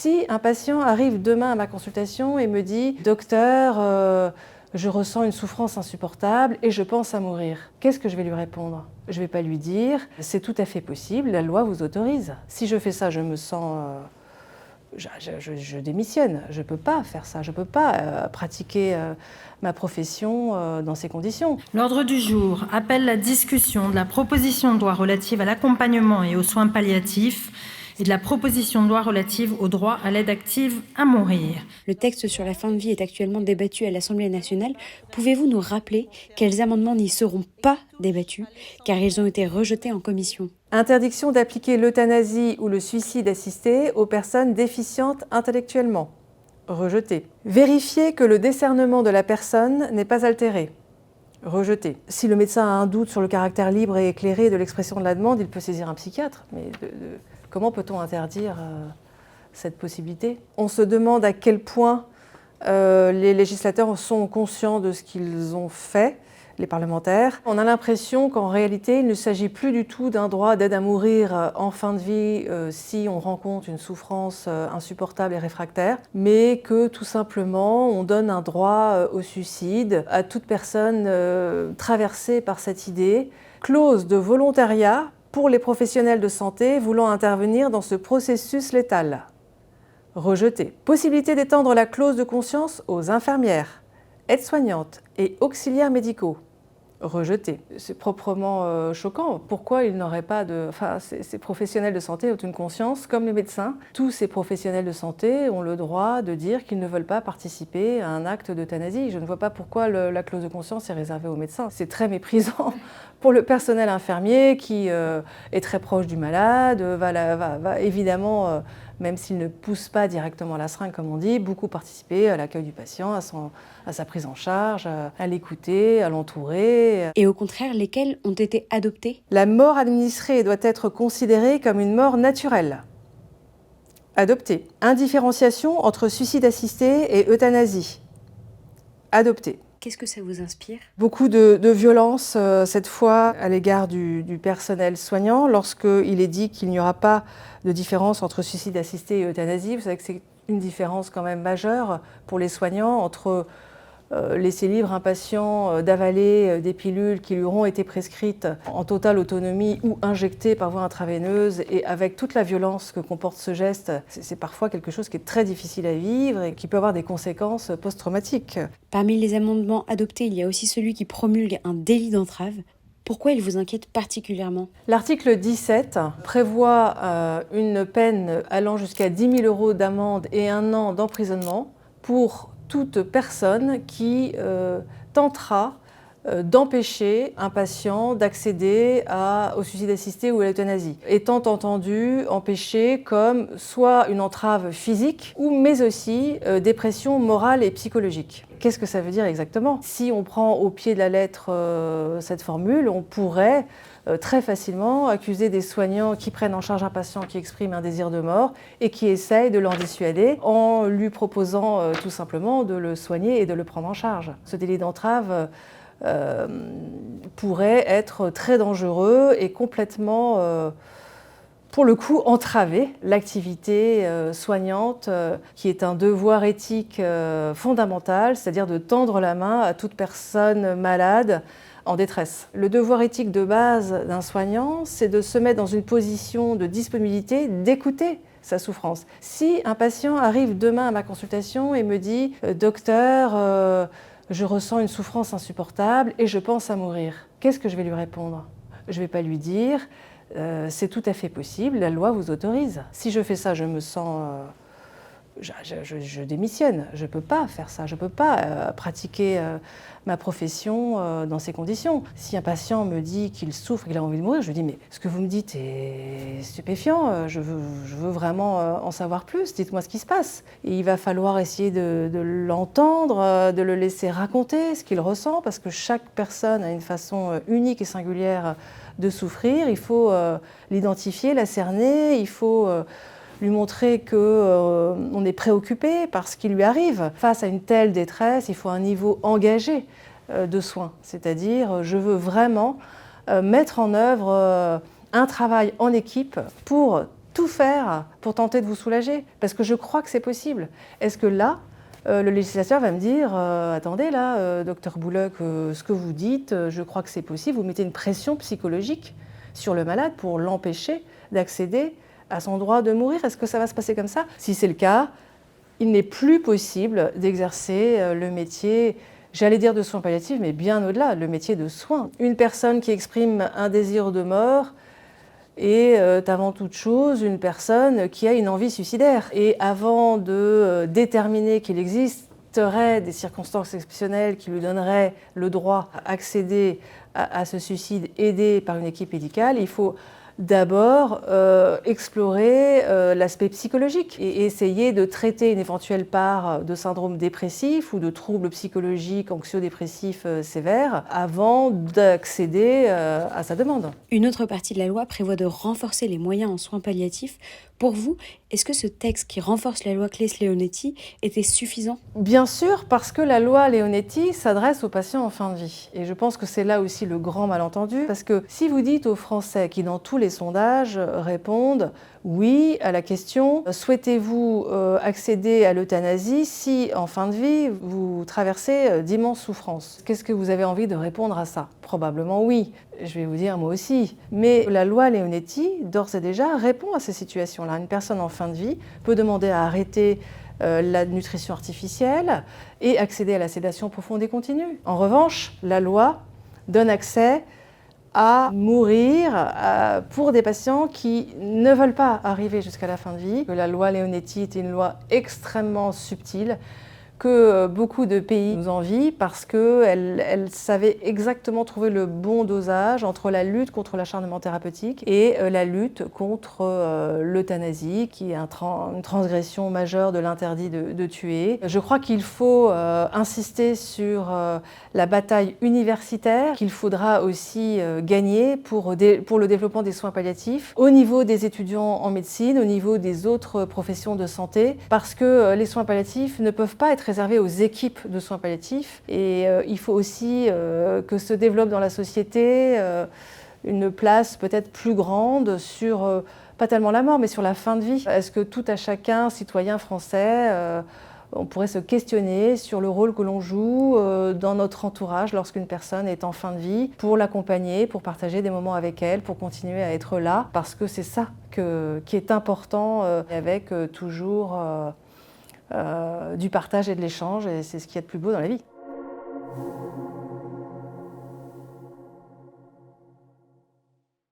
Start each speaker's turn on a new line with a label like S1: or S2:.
S1: Si un patient arrive demain à ma consultation et me dit « Docteur, je ressens une souffrance insupportable et je pense à mourir », qu'est-ce que je vais lui répondre? Je ne vais pas lui dire « C'est tout à fait possible, la loi vous autorise ». Si je fais ça, je me sens... je démissionne, je ne peux pas faire ça, je ne peux pas pratiquer ma profession dans ces conditions.
S2: L'ordre du jour appelle la discussion de la proposition de loi relative à l'accompagnement et aux soins palliatifs et de la proposition de loi relative au droit à l'aide active à mourir.
S3: Le texte sur la fin de vie est actuellement débattu à l'Assemblée nationale. Pouvez-vous nous rappeler quels amendements n'y seront pas débattus, car ils ont été rejetés en commission?
S1: Interdiction d'appliquer l'euthanasie ou le suicide assisté aux personnes déficientes intellectuellement. Rejeté. Vérifier que le discernement de la personne n'est pas altéré. Rejeté. Si le médecin a un doute sur le caractère libre et éclairé de l'expression de la demande, il peut saisir un psychiatre. Mais comment peut-on interdire cette possibilité? On se demande à quel point les législateurs sont conscients de ce qu'ils ont fait, les parlementaires. On a l'impression qu'en réalité, il ne s'agit plus du tout d'un droit d'aide à mourir en fin de vie si on rencontre une souffrance insupportable et réfractaire, mais que tout simplement, on donne un droit au suicide à toute personne traversée par cette idée. Clause de volontariat pour les professionnels de santé voulant intervenir dans ce processus létal. Rejeté. Possibilité d'étendre la clause de conscience aux infirmières, aides-soignantes et auxiliaires médicaux. Rejeté. C'est proprement choquant. Pourquoi ils n'auraient pas de... Enfin, ces professionnels de santé ont une conscience, comme les médecins. Tous ces professionnels de santé ont le droit de dire qu'ils ne veulent pas participer à un acte d'euthanasie. Je ne vois pas pourquoi la clause de conscience est réservée aux médecins. C'est très méprisant pour le personnel infirmier qui est très proche du malade, va évidemment... même s'il ne pousse pas directement la seringue, comme on dit, beaucoup participer à l'accueil du patient, à sa prise en charge, à l'écouter, à l'entourer.
S3: Et au contraire, lesquels ont été adoptés?
S1: La mort administrée doit être considérée comme une mort naturelle. Adopté. Indifférenciation entre suicide assisté et euthanasie. Adopté.
S3: Qu'est-ce que ça vous inspire?
S1: Beaucoup de violence, cette fois, à l'égard du personnel soignant, lorsqu'il est dit qu'il n'y aura pas de différence entre suicide assisté et euthanasie. Vous savez que c'est une différence quand même majeure pour les soignants entre laisser libre un patient d'avaler des pilules qui lui auront été prescrites en totale autonomie ou injectées par voie intraveineuse, et avec toute la violence que comporte ce geste, c'est parfois quelque chose qui est très difficile à vivre et qui peut avoir des conséquences post-traumatiques.
S3: Parmi les amendements adoptés, il y a aussi celui qui promulgue un délit d'entrave. Pourquoi il vous inquiète particulièrement?
S1: L'article 17 prévoit une peine allant jusqu'à 10 000 € d'amende et 1 an d'emprisonnement pour toute personne qui tentera d'empêcher un patient d'accéder au suicide assisté ou à l'euthanasie. Étant entendu empêcher comme soit une entrave physique mais aussi des pressions morales et psychologiques. Qu'est-ce que ça veut dire exactement? Si on prend au pied de la lettre cette formule, on pourrait très facilement accuser des soignants qui prennent en charge un patient qui exprime un désir de mort et qui essayent de l'en dissuader en lui proposant tout simplement de le soigner et de le prendre en charge. Ce délit d'entrave pourrait être très dangereux et complètement, pour le coup, entraver l'activité soignante qui est un devoir éthique fondamental, c'est-à-dire de tendre la main à toute personne malade en détresse. Le devoir éthique de base d'un soignant, c'est de se mettre dans une position de disponibilité, d'écouter sa souffrance. Si un patient arrive demain à ma consultation et me dit « Docteur, je ressens une souffrance insupportable et je pense à mourir », qu'est-ce que je vais lui répondre? Je ne vais pas lui dire « C'est tout à fait possible, la loi vous autorise ». Si je fais ça, je me sens... je démissionne, je ne peux pas faire ça, je ne peux pas pratiquer ma profession dans ces conditions. Si un patient me dit qu'il souffre, qu'il a envie de mourir, je lui dis « mais ce que vous me dites est stupéfiant, je veux vraiment en savoir plus, dites-moi ce qui se passe ». Et il va falloir essayer de l'entendre, de le laisser raconter ce qu'il ressent, parce que chaque personne a une façon unique et singulière de souffrir. Il faut l'identifier, la cerner, il faut... lui montrer qu'on est préoccupé par ce qui lui arrive. Face à une telle détresse, il faut un niveau engagé de soins. C'est-à-dire, je veux vraiment mettre en œuvre un travail en équipe pour tout faire pour tenter de vous soulager, parce que je crois que c'est possible. Est-ce que là, le législateur va me dire attendez là, docteur Bouloc, ce que vous dites, je crois que c'est possible, vous mettez une pression psychologique sur le malade pour l'empêcher d'accéder à son droit de mourir. Est-ce que ça va se passer comme ça? Si c'est le cas, il n'est plus possible d'exercer le métier, j'allais dire de soins palliatifs, mais bien au-delà, le métier de soins. Une personne qui exprime un désir de mort est avant toute chose une personne qui a une envie suicidaire. Et avant de déterminer qu'il existerait des circonstances exceptionnelles qui lui donneraient le droit à accéder à ce suicide aidé par une équipe médicale, il faut d'abord explorer l'aspect psychologique et essayer de traiter une éventuelle part de syndrome dépressif ou de troubles psychologiques anxio-dépressifs sévères avant d'accéder à sa demande.
S3: Une autre partie de la loi prévoit de renforcer les moyens en soins palliatifs. Pour vous, est-ce que ce texte qui renforce la loi Claes-Leonetti était suffisant?
S1: Bien sûr, parce que la loi Leonetti s'adresse aux patients en fin de vie. Et je pense que c'est là aussi le grand malentendu, parce que si vous dites aux Français qui, dans tous les sondages, répondent oui à la question « Souhaitez-vous accéder à l'euthanasie si, en fin de vie, vous traversez d'immenses souffrances ?» Qu'est-ce que vous avez envie de répondre à ça? Probablement oui. Je vais vous dire moi aussi. Mais la loi Leonetti, d'ores et déjà, répond à ces situations-là. Une personne en fin de vie peut demander à arrêter la nutrition artificielle et accéder à la sédation profonde et continue. En revanche, la loi donne accès à mourir pour des patients qui ne veulent pas arriver jusqu'à la fin de vie. La loi Leonetti était une loi extrêmement subtile que beaucoup de pays nous envient parce qu'elle savait exactement trouver le bon dosage entre la lutte contre l'acharnement thérapeutique et la lutte contre l'euthanasie, qui est une transgression majeure de l'interdit de tuer. Je crois qu'il faut insister sur la bataille universitaire qu'il faudra aussi gagner pour le développement des soins palliatifs au niveau des étudiants en médecine, au niveau des autres professions de santé, parce que les soins palliatifs ne peuvent pas être réservé aux équipes de soins palliatifs et il faut aussi que se développe dans la société une place peut-être plus grande sur, pas tellement la mort, mais sur la fin de vie. Est-ce que tout à chacun, citoyen français, on pourrait se questionner sur le rôle que l'on joue dans notre entourage lorsqu'une personne est en fin de vie, pour l'accompagner, pour partager des moments avec elle, pour continuer à être là, parce que c'est ça qui est important avec toujours du partage et de l'échange, et c'est ce qu'il y a de plus beau dans la vie.